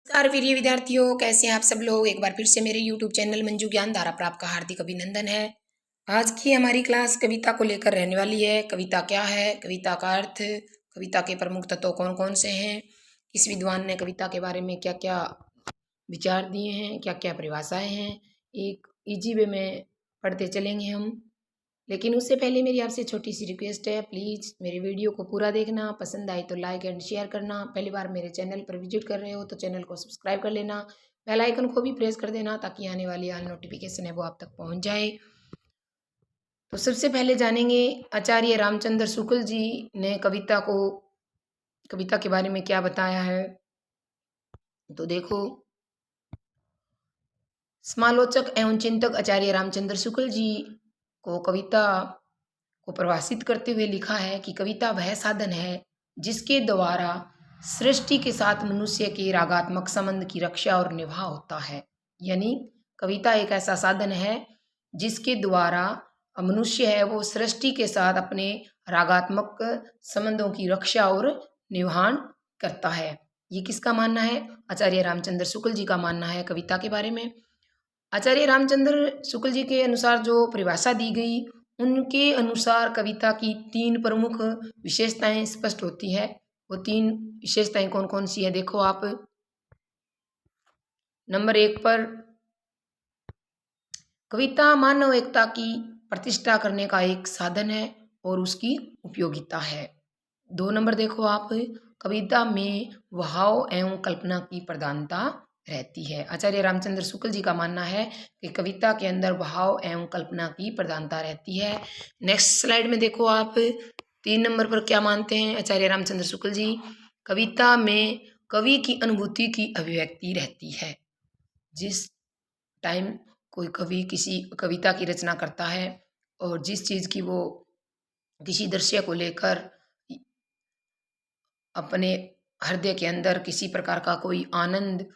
नमस्कार प्रिय विद्यार्थियों, कैसे हैं आप सब लोग। एक बार फिर से मेरे YouTube चैनल मंजू ज्ञान धारा पर आपका हार्दिक अभिनंदन है। आज की हमारी क्लास कविता को लेकर रहने वाली है। कविता क्या है, कविता का अर्थ, कविता के प्रमुख तत्व कौन कौन से हैं, किस विद्वान ने कविता के बारे में क्या क्या विचार दिए हैं, क्या क्या परिभाषाएं हैं, एक इजी वे में पढ़ते चलेंगे हम। लेकिन उससे पहले मेरी आपसे छोटी सी रिक्वेस्ट है, प्लीज़ मेरे वीडियो को पूरा देखना, पसंद आए तो लाइक एंड शेयर करना। पहली बार मेरे चैनल पर विजिट कर रहे हो तो चैनल को सब्सक्राइब कर लेना, बेल आइकन को भी प्रेस कर देना ताकि आने वाली ऑल नोटिफिकेशन है वो आप तक पहुंच जाए। तो सबसे पहले जानेंगे आचार्य रामचंद्र शुक्ल जी ने कविता के बारे में क्या बताया है। तो देखो, समालोचक एवं चिंतक आचार्य रामचंद्र शुक्ल जी को कविता को परिभाषित करते हुए लिखा है कि कविता वह साधन है जिसके द्वारा सृष्टि के साथ मनुष्य के रागात्मक संबंध की रक्षा और निभाव होता है। यानी कविता एक ऐसा साधन है जिसके द्वारा मनुष्य है वो सृष्टि के साथ अपने रागात्मक संबंधों की रक्षा और निभान करता है। ये किसका मानना है? आचार्य रामचंद्र शुक्ल जी का मानना है कविता के बारे में। आचार्य रामचंद्र शुक्ल जी के अनुसार जो परिभाषा दी गई, उनके अनुसार कविता की 3 प्रमुख विशेषताएं स्पष्ट होती है। वो 3 विशेषताएं कौन कौन सी है देखो आप। नंबर 1 पर कविता मानव एकता की प्रतिष्ठा करने का एक साधन है और उसकी उपयोगिता है। 2 नंबर देखो आप, कविता में भाव एवं कल्पना की प्रधानता रहती है। आचार्य रामचंद्र शुक्ल जी का मानना है कि कविता के अंदर भाव एवं कल्पना की प्रधानता रहती है। नेक्स्ट स्लाइड में देखो आप, 3 नंबर पर क्या मानते हैं आचार्य रामचंद्र शुक्ल जी? कविता में कवि की अनुभूति की अभिव्यक्ति रहती है। जिस टाइम कोई कवि किसी कविता की रचना करता है और जिस चीज़ की वो किसी दृश्य को लेकर अपने हृदय के अंदर किसी प्रकार का कोई आनंद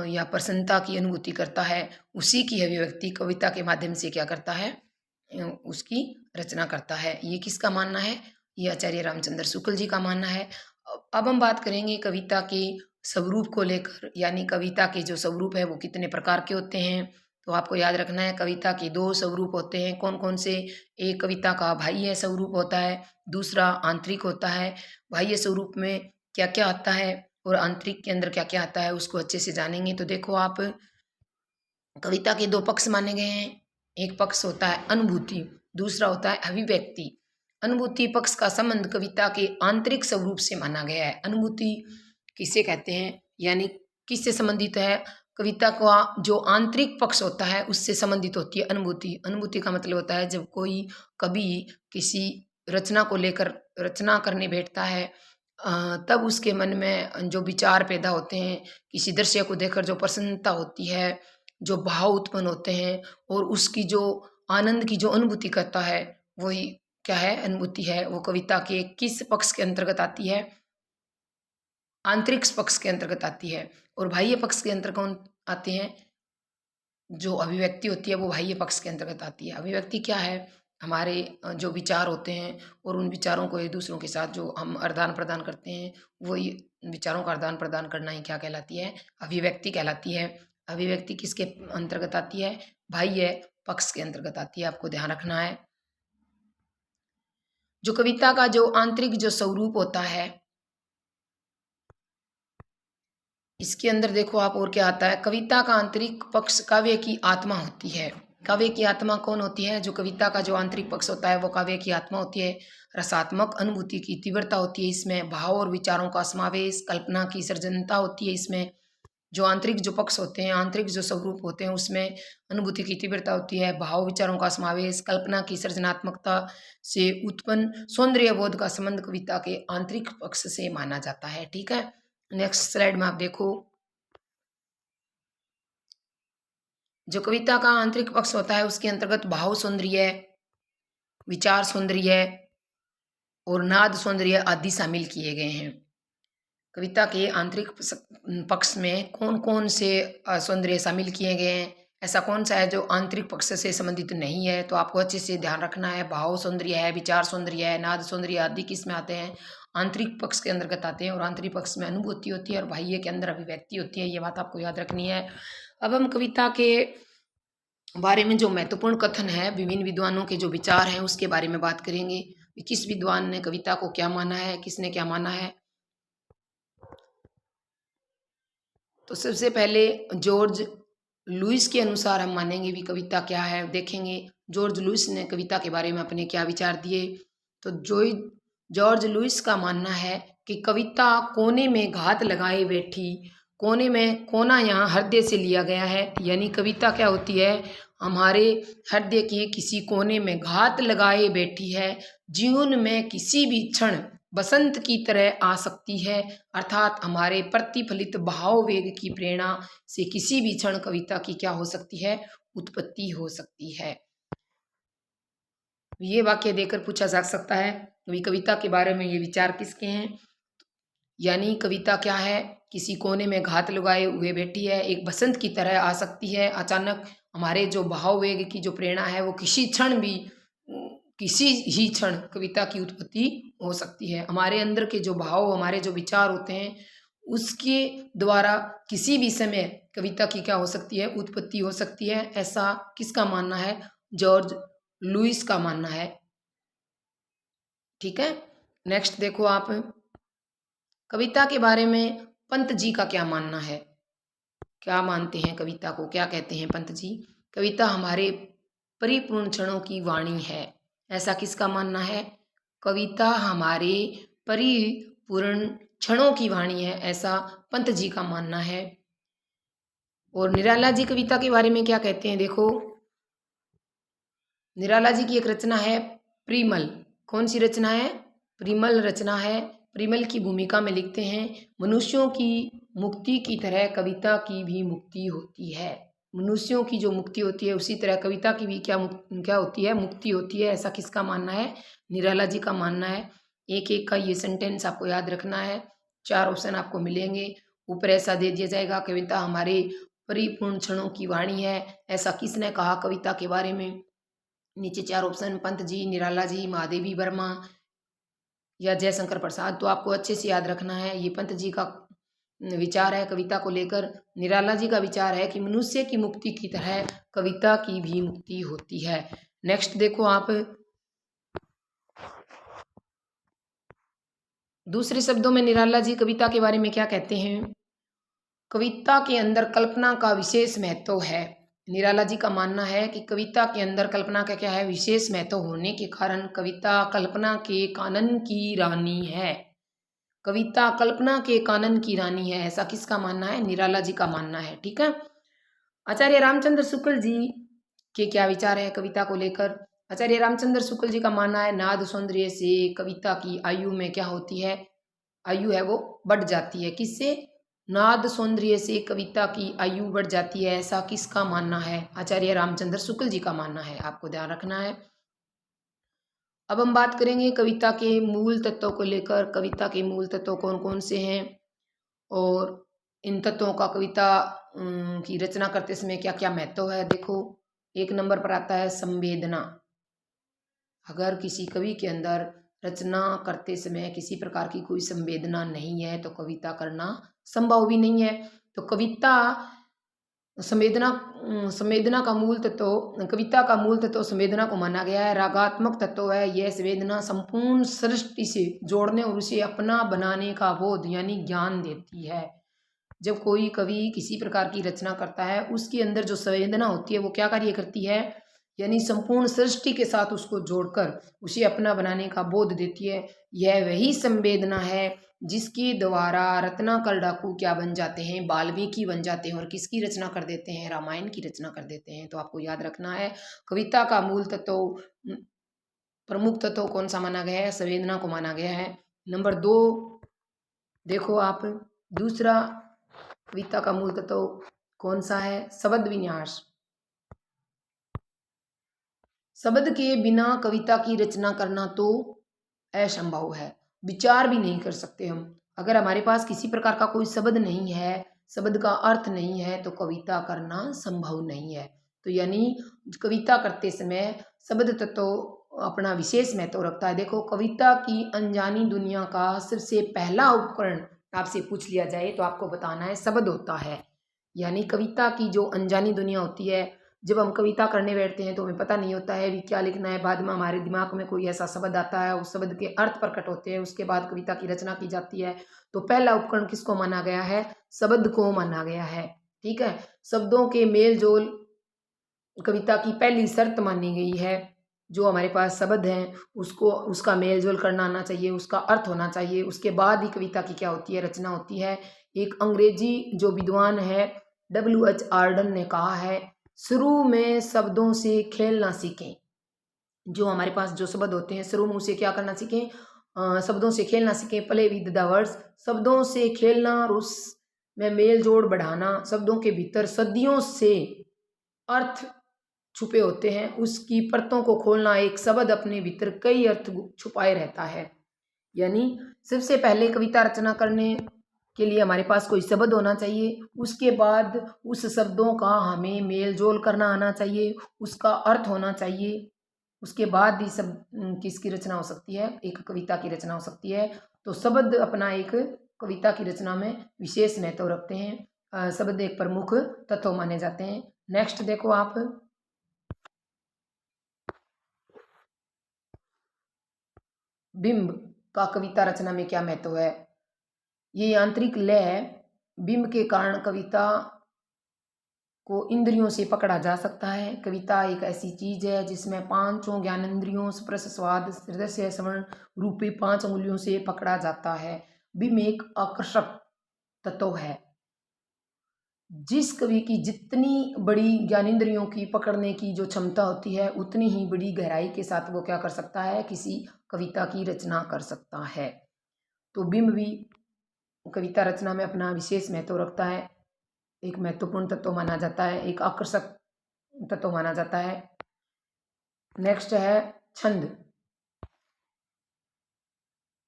या प्रसन्नता की अनुभूति करता है, उसी की अभिव्यक्ति कविता के माध्यम से क्या करता है, उसकी रचना करता है। ये किसका मानना है? ये आचार्य रामचंद्र शुक्ल जी का मानना है। अब हम बात करेंगे कविता के स्वरूप को लेकर, यानी कविता के जो स्वरूप है वो कितने प्रकार के होते हैं। तो आपको याद रखना है, कविता के 2 स्वरूप होते हैं। कौन कौन से? एक कविता का बाह्य स्वरूप होता है, दूसरा आंतरिक होता है। बाह्य स्वरूप में क्या क्या आता है और आंतरिक के अंदर क्या क्या आता है, उसको अच्छे से जानेंगे। तो देखो आप, कविता के 2 पक्ष माने गए हैं। एक पक्ष होता है अनुभूति, दूसरा होता है अभिव्यक्ति। अनुभूति पक्ष का संबंध कविता के आंतरिक स्वरूप से माना गया है। अनुभूति किसे कहते हैं, यानी किससे संबंधित है? कविता का जो आंतरिक पक्ष होता है उससे संबंधित होती है अनुभूति। अनुभूति का मतलब होता है जब कोई कवि किसी रचना को लेकर रचना करने बैठता है, तब उसके मन में जो विचार पैदा होते हैं, किसी दृश्य को देखकर जो प्रसन्नता होती है, जो भाव उत्पन्न होते हैं और उसकी जो आनंद की जो अनुभूति करता है, वही क्या है? अनुभूति है। वो कविता के किस पक्ष के अंतर्गत आती है? आंतरिक पक्ष के अंतर्गत आती है। और बाह्य पक्ष के अंतर्गत कौन आते हैं? जो अभिव्यक्ति होती है वो बाह्य पक्ष के अंतर्गत आती है। अभिव्यक्ति क्या है? हमारे जो विचार होते हैं और उन विचारों को एक दूसरों के साथ जो हम आदान प्रदान करते हैं, वही विचारों का आदान प्रदान करना ही क्या कहलाती है? अभिव्यक्ति कहलाती है। अभिव्यक्ति किसके अंतर्गत आती है? बाह्य पक्ष के अंतर्गत आती है, आपको ध्यान रखना है। जो कविता का जो आंतरिक जो स्वरूप होता है, इसके अंदर देखो आप और क्या आता है। कविता का आंतरिक पक्ष काव्य की आत्मा होती है। काव्य की आत्मा कौन होती है? जो कविता का जो आंतरिक पक्ष होता है वो काव्य की आत्मा होती है। रसात्मक अनुभूति की तीव्रता होती है इसमें, भाव और विचारों का समावेश, कल्पना की सृजनता होती है इसमें। जो आंतरिक जो पक्ष होते हैं, आंतरिक जो स्वरूप होते हैं, उसमें अनुभूति की तीव्रता होती है, भाव विचारों का समावेश, कल्पना की सृजनात्मकता से उत्पन्न सौंदर्य बोध का संबंध कविता के आंतरिक पक्ष से माना जाता है। ठीक है, नेक्स्ट स्लाइड में आप देखो, जो कविता का आंतरिक पक्ष होता है उसके अंतर्गत भाव सौंदर्य, विचार सौंदर्य और नाद सौंदर्य आदि शामिल किए गए हैं। कविता के आंतरिक पक्ष में कौन कौन से सौंदर्य शामिल किए गए हैं? ऐसा कौन सा है जो आंतरिक पक्ष से संबंधित नहीं है? तो आपको अच्छे से ध्यान रखना है। भाव सौंदर्य है, विचार सौंदर्य है, नाद सौंदर्य आदि किस में आते हैं? आंतरिक पक्ष के अंतर्गत आते हैं और आंतरिक पक्ष में अनुभूति होती है और बाह्य के अंदर अभिव्यक्ति होती है। ये बात आपको याद रखनी है। अब हम कविता के बारे में जो महत्वपूर्ण कथन है, विभिन्न विद्वानों के जो विचार हैं उसके बारे में बात करेंगे। किस विद्वान ने कविता को क्या माना है, किसने क्या माना है। तो सबसे पहले जॉर्ज लुइस के अनुसार हम मानेंगे भी कविता क्या है, देखेंगे जॉर्ज लुइस ने कविता के बारे में अपने क्या विचार दिए। तो जॉर्ज लुइस का मानना है कि कविता कोने में घात लगाए बैठी, कोने में कोना यहाँ हृदय से लिया गया है। यानी कविता क्या होती है, हमारे हृदय के किसी कोने में घात लगाए बैठी है, जीवन में किसी भी क्षण बसंत की तरह आ सकती है। अर्थात हमारे प्रतिफलित भाव वेग की प्रेरणा से किसी भी क्षण कविता की क्या हो सकती है, उत्पत्ति हो सकती है। ये वाक्य देकर पूछा जा सकता है कि कविता के बारे में ये विचार किसके हैं। यानी कविता क्या है, किसी कोने में घात लगाए हुए बैठी है, एक बसंत की तरह आ सकती है। अचानक हमारे जो भाव वेग की जो प्रेरणा है वो किसी क्षण भी, किसी ही क्षण कविता की उत्पत्ति हो सकती है। हमारे अंदर के जो भाव, हमारे जो विचार होते हैं उसके द्वारा किसी भी समय कविता की क्या हो सकती है, उत्पत्ति हो सकती है। ऐसा किसका मानना है, जॉर्ज लुइस का मानना है। ठीक है, नेक्स्ट देखो आप, कविता के बारे में पंत जी का क्या मानना है, क्या मानते हैं कविता को, क्या कहते हैं पंत जी। कविता हमारे परिपूर्ण क्षणों की वाणी है। ऐसा किसका मानना है, कविता हमारे परिपूर्ण क्षणों की वाणी है, ऐसा पंत जी का मानना है। और निराला जी कविता के बारे में क्या कहते हैं, देखो निराला जी की एक रचना है प्रिमल। कौन सी रचना है, प्रिमल रचना है। प्रिमल की भूमिका में लिखते हैं, मनुष्यों की मुक्ति की तरह कविता की भी मुक्ति होती है। मनुष्यों की जो मुक्ति होती है उसी तरह कविता की भी क्या होती है, मुक्ति होती है। ऐसा किसका मानना है, निराला जी का मानना है। एक एक का ये सेंटेंस आपको याद रखना है। 4 ऑप्शन आपको मिलेंगे। ऊपर ऐसा दे दिया जाएगा, कविता हमारे परिपूर्ण क्षणों की वाणी है। ऐसा किसने कहा कविता के बारे में। नीचे 4 ऑप्शन, पंत जी, निराला जी, महादेवी वर्मा या जयशंकर प्रसाद। तो आपको अच्छे से याद रखना है, ये पंत जी का विचार है कविता को लेकर। निराला जी का विचार है कि मनुष्य की मुक्ति की तरह कविता की भी मुक्ति होती है। नेक्स्ट देखो आप, दूसरे शब्दों में निराला जी कविता के बारे में क्या कहते हैं, कविता के अंदर कल्पना का विशेष महत्व है। निराला जी का मानना है कि कविता के अंदर कल्पना का क्या है, विशेष महत्व होने के कारण कविता कल्पना के कानन की रानी है। कविता कल्पना के कानन की रानी है। ऐसा किसका मानना है, निराला जी का मानना है। ठीक है, आचार्य रामचंद्र शुक्ल जी के क्या विचार है कविता को लेकर। आचार्य रामचंद्र शुक्ल जी का मानना है, नाद सौंदर्य से कविता की आयु में क्या होती है, आयु है वो बढ़ जाती है। किससे, नाद सौंदर्य से कविता की आयु बढ़ जाती है। ऐसा किसका मानना है, आचार्य रामचंद्र शुक्ल जी का मानना है। आपको ध्यान रखना है। अब हम बात करेंगे कविता के मूल तत्वों को लेकर। कविता के मूल तत्व कौन कौन से हैं और इन तत्वों का कविता की रचना करते समय क्या क्या महत्व है। देखो, 1 नंबर पर आता है संवेदना। अगर किसी कवि के अंदर रचना करते समय किसी प्रकार की कोई संवेदना नहीं है तो कविता करना संभव भी नहीं है। तो कविता संवेदना, संवेदना का मूल तत्व, कविता का मूल तत्व संवेदना को माना गया है। रागात्मक तत्व है यह संवेदना, संपूर्ण सृष्टि से जोड़ने और उसे अपना बनाने का बोध यानी ज्ञान देती है। जब कोई कवि किसी प्रकार की रचना करता है उसके अंदर जो संवेदना होती है वो क्या कार्य करती है, यानी संपूर्ण सृष्टि के साथ उसको जोड़कर उसे अपना बनाने का बोध देती है। यह वही संवेदना है जिसके द्वारा रत्नाकर डाकू क्या बन जाते हैं, वाल्मीकि बन जाते हैं और किसकी रचना कर देते हैं, रामायण की रचना कर देते हैं। तो आपको याद रखना है कविता का मूल तत्व, प्रमुख तत्व कौन सा माना गया है, संवेदना को माना गया है। नंबर 2 देखो आप, दूसरा कविता का मूल तत्व कौन सा है, शब्द विन्यास। शब्द के बिना कविता की रचना करना तो असंभव है, विचार भी नहीं कर सकते हम। अगर हमारे पास किसी प्रकार का कोई शब्द नहीं है, शब्द का अर्थ नहीं है तो कविता करना संभव नहीं है। तो यानी कविता करते समय शब्द तत्व अपना विशेष महत्व रखता है। देखो, कविता की अनजानी दुनिया का सबसे पहला उपकरण आपसे पूछ लिया जाए तो आपको बताना है शब्द होता है। यानी कविता की जो अनजानी दुनिया होती है, जब हम कविता करने बैठते हैं तो हमें पता नहीं होता है भी क्या लिखना है। बाद में हमारे दिमाग में कोई ऐसा शब्द आता है, उस शब्द के अर्थ प्रकट होते हैं, उसके बाद कविता की रचना की जाती है। तो पहला उपकरण किसको माना गया है? शब्द को माना गया है। ठीक है, शब्दों के मेल जोल कविता की पहली शर्त मानी गई है। जो हमारे पास शब्द हैं उसको उसका मेल जोल करना आना चाहिए, उसका अर्थ होना चाहिए, उसके बाद ही कविता की क्या होती है? रचना होती है। एक अंग्रेजी जो विद्वान है W.H. आर्डन ने कहा है, शुरू में शब्दों से खेलना सीखें। जो हमारे पास जो शब्द होते हैं शुरू में उसे क्या करना सीखें? शब्दों से खेलना सीखें। प्ले विद द वर्ड्स, शब्दों से खेलना और उसमें मेल जोड़ बढ़ाना। शब्दों के भीतर सदियों से अर्थ छुपे होते हैं, उसकी परतों को खोलना। एक शब्द अपने भीतर कई अर्थ छुपाए रहता है। यानी सबसे पहले कविता रचना करने के लिए हमारे पास कोई शब्द होना चाहिए, उसके बाद उस शब्दों का हमें मेल जोल करना आना चाहिए, उसका अर्थ होना चाहिए। उसके बाद ही सब किसकी रचना हो सकती है? एक कविता की रचना हो सकती है। तो शब्द अपना एक कविता की रचना में विशेष महत्व रखते हैं। शब्द एक प्रमुख तत्व माने जाते हैं। नेक्स्ट देखो आप, बिंब का कविता रचना में क्या महत्व है? ये आंतरिक लय बिंब के कारण कविता को इंद्रियों से पकड़ा जा सकता है। कविता एक ऐसी चीज है जिसमें पांचों ज्ञानेंद्रियों स्पर्श स्वाद दृश्य श्रवण रूपी 5 अंगुलियों से पकड़ा जाता है। बिंब एक आकर्षक तत्व है। जिस कवि की जितनी बड़ी ज्ञानेंद्रियों की पकड़ने की जो क्षमता होती है, उतनी ही बड़ी गहराई के साथ वो क्या कर सकता है? किसी कविता की रचना कर सकता है। तो बिंब भी कविता रचना में अपना विशेष महत्व रखता है, एक महत्वपूर्ण तत्व माना जाता है, एक आकर्षक तत्व माना जाता है। नेक्स्ट है छंद।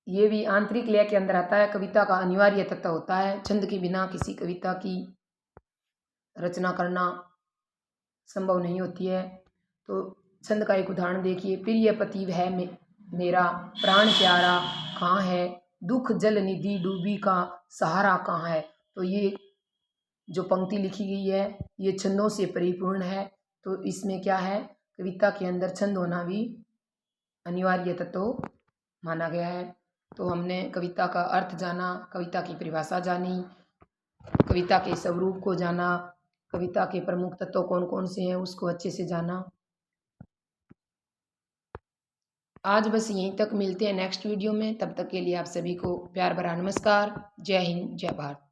ये भी आंतरिक लय के अंदर आता है, कविता का अनिवार्य तत्व होता है। छंद के बिना किसी कविता की रचना करना संभव नहीं होती है। तो छंद का एक उदाहरण देखिए, प्रिय पति वह मेरा प्राण प्यारा कहाँ है, दुख जल निधि डूबी का सहारा कहाँ है। तो ये जो पंक्ति लिखी गई है ये छंदों से परिपूर्ण है। तो इसमें क्या है? कविता के अंदर छंद होना भी अनिवार्य तत्व माना गया है। तो हमने कविता का अर्थ जाना, कविता की परिभाषा जानी, कविता के स्वरूप को जाना, कविता के प्रमुख तत्व कौन कौन से हैं उसको अच्छे से जाना। आज बस यहीं तक, मिलते हैं नेक्स्ट वीडियो में। तब तक के लिए आप सभी को प्यार भरा नमस्कार। जय हिंद, जय भारत।